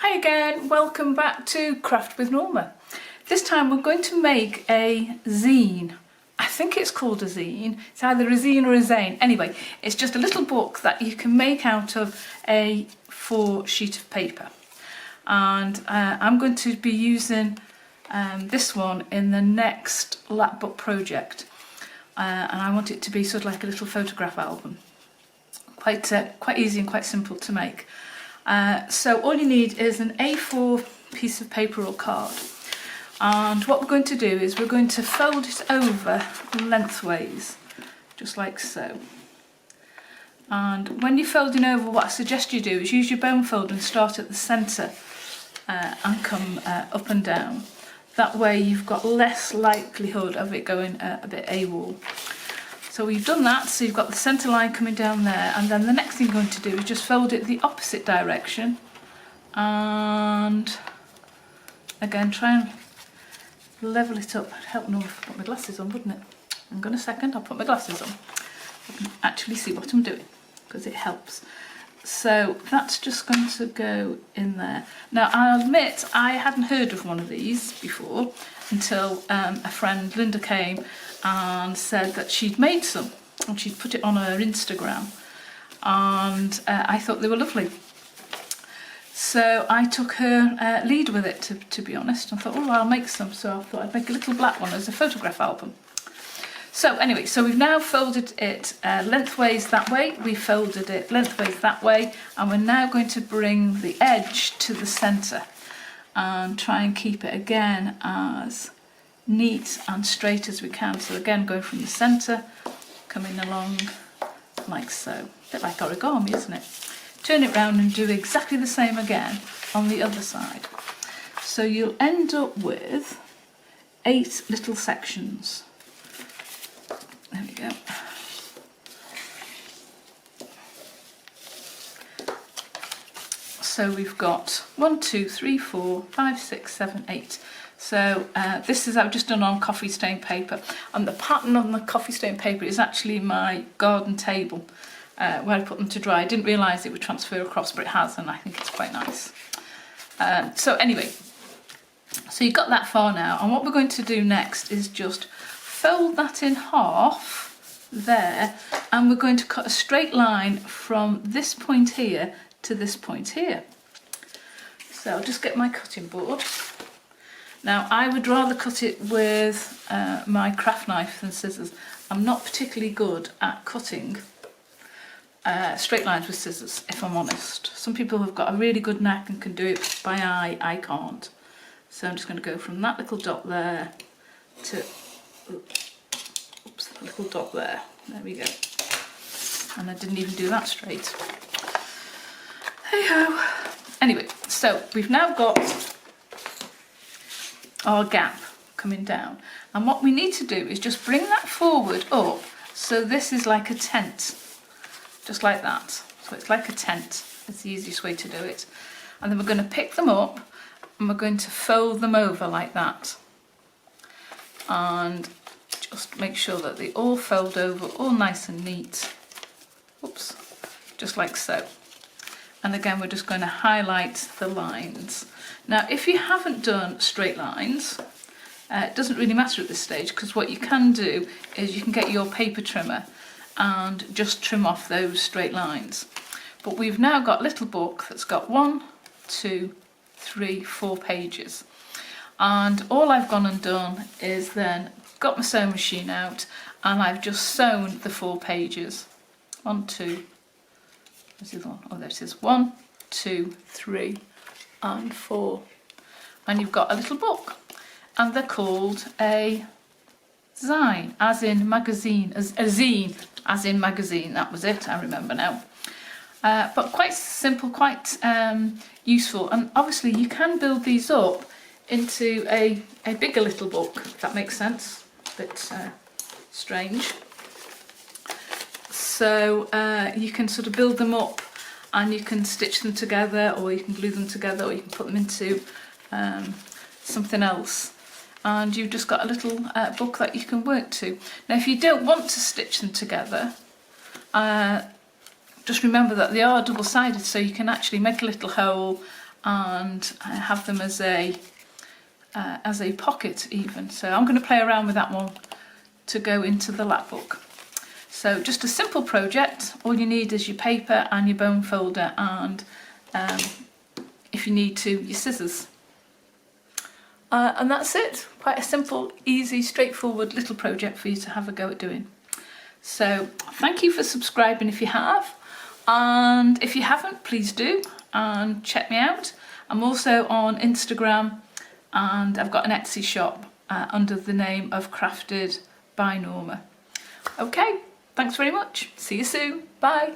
Hi again, welcome back to Craft with Norma. This time we're going to make a zine. I think it's called a zine. It's either a zine or a zane. Anyway, it's just a little book that you can make out of a A4 sheet of paper. And I'm going to be using this one in the next lap book project. And I want it to be sort of like a little photograph album. Quite easy and quite simple to make. So all you need is an A4 piece of paper or card, and what we're going to do is we're going to fold it over lengthways, just like so. And when you're folding over, what I suggest you do is use your bone folder and start at the centre and come up and down. That way you've got less likelihood of it going a bit AWOL. So we've done that, so you've got the centre line coming down there, and then the next thing you're going to do is just fold it the opposite direction, and again try and level it up. It'd help Norma if I put my glasses on, wouldn't it? Hang on a second, I'll put my glasses on. I can actually see what I'm doing, because it helps. So that's just going to go in there. Now I'll admit I hadn't heard of one of these before until a friend, Linda, came and said that she'd made some and she'd put it on her Instagram, and I thought they were lovely. So I took her lead with it, to be honest. I thought, oh, I'll make some. So I thought I'd make a little black one as a photograph album. So anyway, so we've now folded it lengthways that way, we folded it lengthways that way, and we're now going to bring the edge to the centre and try and keep it again as neat and straight as we can. So again, going from the centre, coming along like so. A bit like origami, isn't it? Turn it round and do exactly the same again on the other side. So you'll end up with 8 little sections. There we go. So we've got 1, 2, 3, 4, 5, 6, 7, 8. So this is I've just done on coffee stain paper, and the pattern on the coffee stain paper is actually my garden table where I put them to dry. I didn't realise it would transfer across, but it has, and I think it's quite nice. So anyway, so you've got that far now, and what we're going to do next is just fold that in half there, and we're going to cut a straight line from this point here to this point here. So I'll just get my cutting board. Now I would rather cut it with my craft knife than scissors. I'm not particularly good at cutting straight lines with scissors, if I'm honest. Some people have got a really good knack and can do it by eye, I can't. So I'm just going to go from that little dot there to oops, a little dot there. There we go. And I didn't even do that straight. Hey ho. Anyway, so we've now got our gap coming down, and what we need to do is just bring that forward up, so this is like a tent, just like that. So it's like a tent. It's the easiest way to do it. And then we're going to pick them up and we're going to fold them over like that, and just make sure that they all fold over, all nice and neat. Oops, just like so. And again, we're just going to highlight the lines. Now, if you haven't done straight lines, it doesn't really matter at this stage, because what you can do is you can get your paper trimmer and just trim off those straight lines. But we've now got a little book that's got 1, 2, 3, 4 pages. And all I've gone and done is then got my sewing machine out, and I've just sewn the 4 pages. 1, 2, where's the other one? Oh, there it is. 1, 2, 3, and 4. And you've got a little book, and they're called a Zine, as in magazine, a zine, as in magazine. That was it, I remember now. But quite simple, quite useful, and obviously you can build these up into a bigger little book, if that makes sense. A bit strange. So you can sort of build them up, and you can stitch them together, or you can glue them together, or you can put them into something else, and you've just got a little book that you can work to. Now if you don't want to stitch them together, just remember that they are double-sided, so you can actually make a little hole and I have them as a pocket even. So I'm going to play around with that one to go into the lap book. So just a simple project. All you need is your paper and your bone folder, and if you need to, your scissors. And that's it. Quite a simple, easy, straightforward little project for you to have a go at doing. So thank you for subscribing if you have, and if you haven't, please do, and check me out. I'm also on Instagram, and I've got an Etsy shop under the name of Crafted by Norma. Okay, thanks very much. See you soon. Bye.